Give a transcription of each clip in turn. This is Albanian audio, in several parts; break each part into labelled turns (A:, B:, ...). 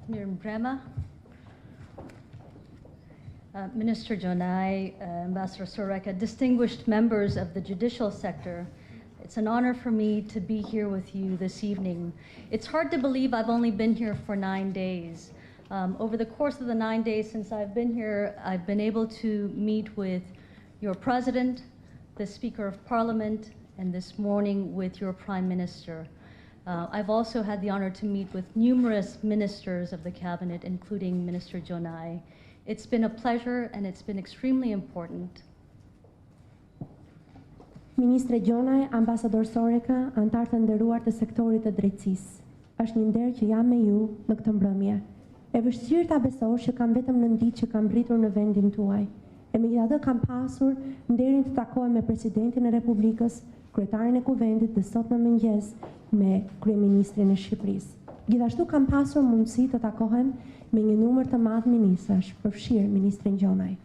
A: Mbrëmje, Minister Gjonaj, Ambasadorja, distinguished members of the judicial sector, it's an honor for me to be here with you this evening. It's hard to believe I've only been here for 9 days. Over the course of the 9 days since I've been here, I've been able to meet with your President, the Speaker of Parliament, and this morning with your Prime Minister. I've also had the honor to meet with numerous ministers of the Cabinet, including Minister Gjonaj. It's been a pleasure and it's been extremely important.
B: Ministre Gjonaj, Ambasadorja, antar të nderuar të sektorit të drejtësisë. Është një nder që jam me ju në këtë mbrëmje. E vështirë ta besosh që kam vetëm 9 ditë që kam rritur në vendin tuaj. E megjithatë kam pasur nderin të takohem me Presidentin e Republikës, Kryetarin e Kuvendit dhe sot në mëngjes me Kryeministrin e Shqipërisë. Gjithashtu kam pasur mundësi të takohem me një numër të madh ministrash, përfshirë Ministrin Gjonaj.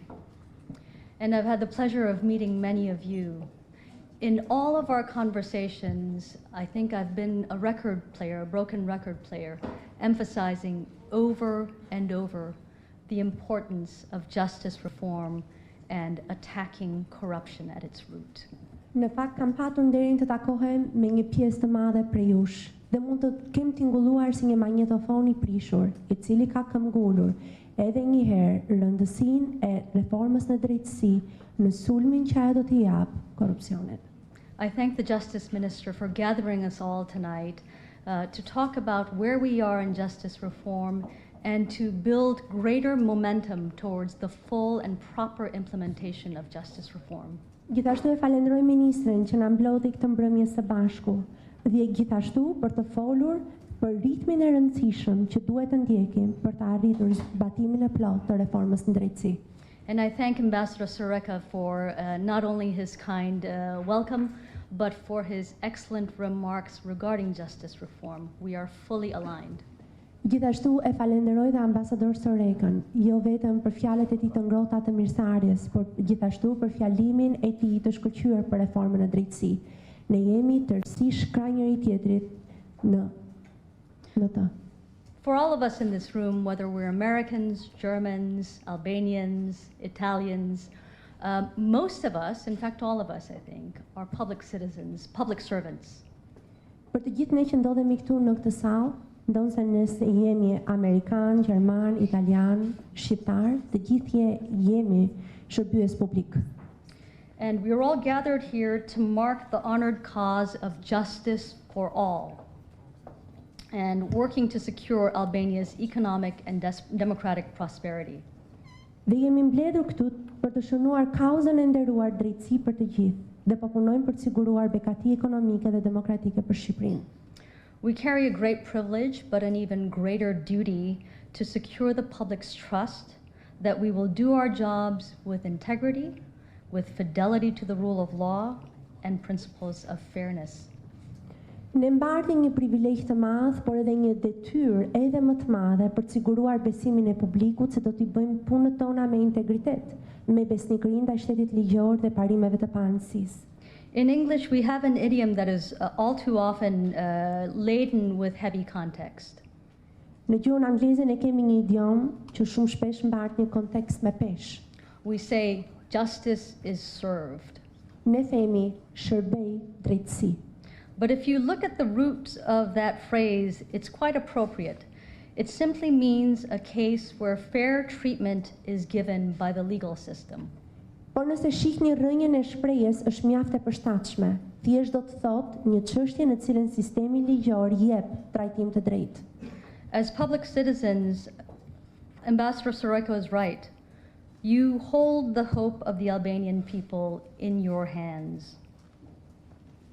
A: And I've had the pleasure of meeting many of you. In all of our conversations, I think I've been a record player, a broken record player, emphasizing over and over the importance of justice reform and attacking corruption at its root.
B: Në fakt kam patur nderin të takohem me një pjesë të madhe prej jush dhe mund të kem tingëlluar si një magnetofon i prishur, I cili ka këmbgulur edhe një herë rëndësinë e reformës në drejtësi në sulmin që ajo do t'i jap korrupsionit.
A: I thank the Justice Minister for gathering us all tonight to talk about where we are in justice reform and to build greater momentum towards the full and proper implementation of justice reform.
B: Gjithashtu e falenderoj ministren që na mblodhi këtë mbrëmje së bashku dhe gjithashtu për të folur për ritmin e rëndësishëm që duhet të ndjekim për të arritur zbatimin e plotë të reformës në drejtësi.
A: And I thank Ambasadorja for not only his kind welcome, but for his excellent remarks regarding justice reform. We are fully aligned.
B: Gjithashtu e falenderoj dhe Ambasadorjën, jo vetëm për fjalët e tij të ngrohta të mirësarjes, por gjithashtu për fjalimin e tij të shkëlqyer për reformën në drejtësi. Ne jemi tërësisht krah njëri tjetrit në të.
A: For all of us in this room, whether we're Americans, Germans, Albanians, Italians, most of us, in fact all of us I think, are public citizens, public servants.
B: Për të gjithë ne që ndodhemi këtu në këtë sallë, ndonse nëse jemi Amerikan, Gjerman, Italian, Shqiptar, të gjithë jemi shërbyes publik.
A: And we are all gathered here to mark the honored cause of justice for all and working to secure Albania's economic and democratic prosperity.
B: Dhe jemi mbledhur këtu për të shënuar kauzën e nderuar drejtësi për të gjithë dhe po punojmë për të siguruar bekati ekonomike dhe demokratike për Shqipërinë.
A: We carry a great privilege, but an even greater duty to secure the public's trust that we will do our jobs with integrity, with fidelity to the rule of law, and principles of fairness.
B: Ne mbardhi një privilegj të madh, por edhe një detyrë edhe më të madhe për të siguruar besimin e publikut se do t'i bëjmë punët tona me integritet, me besnikëri ndaj shtetit ligjor dhe parimeve të paanësisë.
A: In English, we have an idiom that is all too often laden with heavy context.
B: Në gjuhën angleze ne kemi një idiom që shumë shpesh mbart një kontekst me peshë.
A: We say justice is served.
B: Ne themi shërbej drejtësi.
A: But if you look at the roots of that phrase, it's quite appropriate. It simply means a case where fair treatment is given by the legal system.
B: Por nëse shihni rrënjën e shprehjes është mjaft e përshtatshme. Thjesht do të thotë një çështje në cilën sistemi ligjor jep trajtim të drejtë.
A: As public citizens, Ambasadorja is right. You hold the hope of the Albanian people in your hands.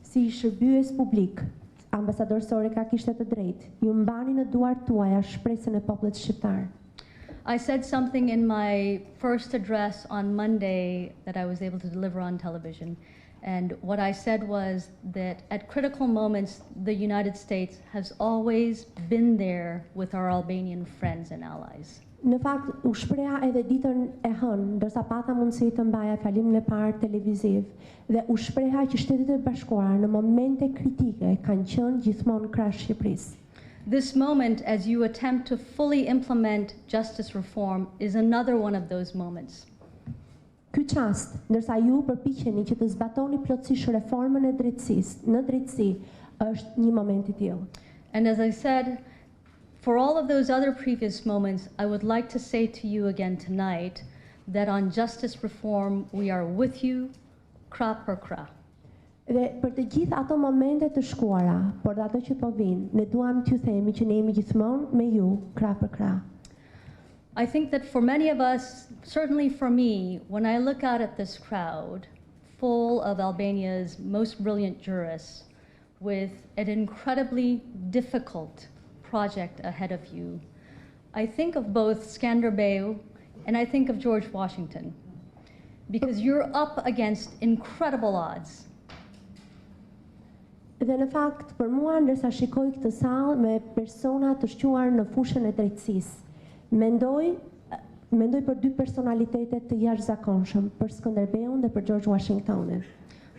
B: Si shërbyes publik, Ambasadorja kishte të drejtë. Ju mbani në duart tuaja shpresën e popullit shqiptar.
A: I said something in my first address on Monday that I was able to deliver on television. And what I said was that at critical moments, the United States has always been there with our Albanian friends and allies.
B: Në fakt, u shpreha edhe ditën e hënë, ndërsa pata mundësi të mbaja fjalimin e parë televiziv, dhe u shpreha që Shtetet e Bashkuara në momente kritike kanë qenë gjithmonë krah Shqipërisë.
A: This moment, as you attempt to fully implement justice reform, is another one of those moments.
B: Ky çast, ndërsa ju përpiqeni që të zbatoni plotësisht reformën e drejtësisë në drejtësi, është një moment I tillë.
A: And as I said, for all of those other previous moments, I would like to say to you again tonight that on justice reform, we are with you, krah për krah.
B: Dhe për të gjithë ato momente të shkuara, por dhe ato që po vinë, ne duam t'ju themi që ne jemi gjithmonë me ju, krah për krah.
A: I think that for many of us, certainly for me, when I look out at this crowd full of Albania's most brilliant jurists with an incredibly difficult project ahead of you, I think of both Skënderbeu and I think of George Washington, because you're up against incredible odds.
B: Dhe në fakt, për mua, ndërsa shikoj këtë sallë me persona të shquar në fushën e drejtësisë, mendoj për dy personalitete të jashtëzakonshëm, për Skënderbeun dhe për George Washingtonin.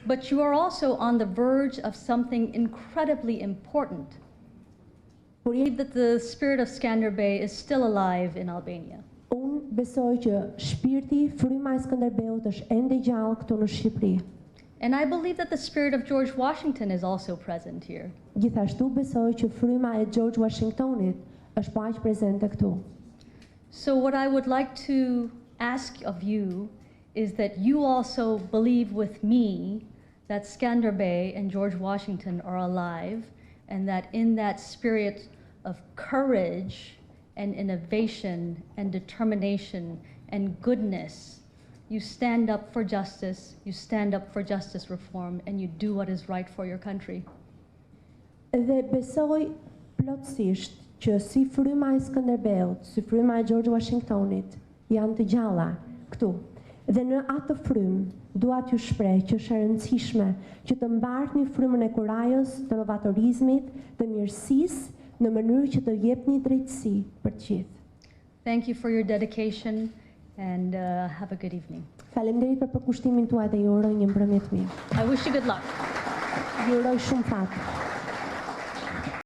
A: But you are also on the verge of something incredibly important. I believe that the spirit of Skënderbeu is still alive in Albania.
B: Unë besoj që shpirti, fryma e Skënderbeut është ende gjallë këtu në Shqipëri.
A: And I believe that the spirit of George Washington is also present here.
B: Gjithashtu besoj që fryma e George Washingtonit është po aq prezente këtu.
A: So what I would like to ask of you is that you also believe with me that Skënderbeu and George Washington are alive, and that in that spirit of courage and innovation and determination and goodness, you stand up for justice, you stand up for justice reform, and you do what is right for your country.
B: Dhe besoj plotësisht që si fryma e Skënderbeut, si fryma e George Washingtonit janë të gjalla këtu. Dhe në atë frymë dua t'ju shpreh që është e rëndësishme që të mbartni frymën e kurajës, të novatorizmit, të mirësisë në mënyrë që të jepni drejtësi për të gjithë.
A: Thank you for your dedication and have a good evening.
B: Faleminderit për përkushtimin tuaj dhe ju uroj një mbrëmje të mirë.
A: I wish you good luck.
B: Ju uroj shumë fat.